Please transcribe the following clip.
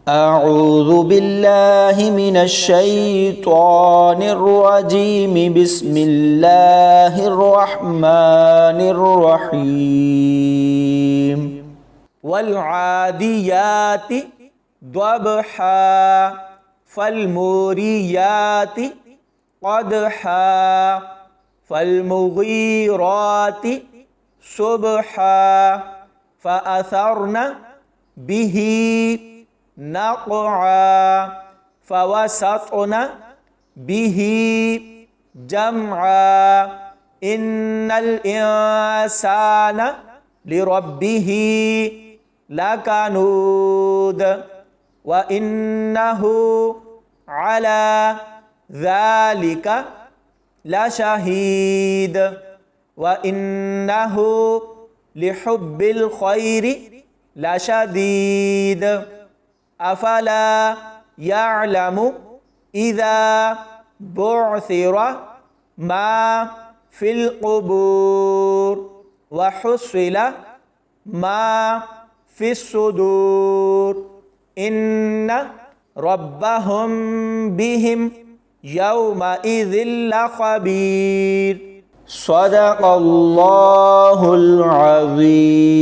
أعوذ بالله من الشيطان الرجيم بسم الله الرحمن الرحيم والعاديات ضبحا فالموريات قدحا فالمغيرات صبحا فأثرن به نقعا فوسطن به جمعا إن الإنسان لربه لكنود وإنه على ذلك لشهيد وإنه لحب الخير لشديد أفلا يعلم إذا بعثر ما في القبور وحصل ما في الصدور إن ربهم بهم يومئذ لخبير صدق الله العظيم.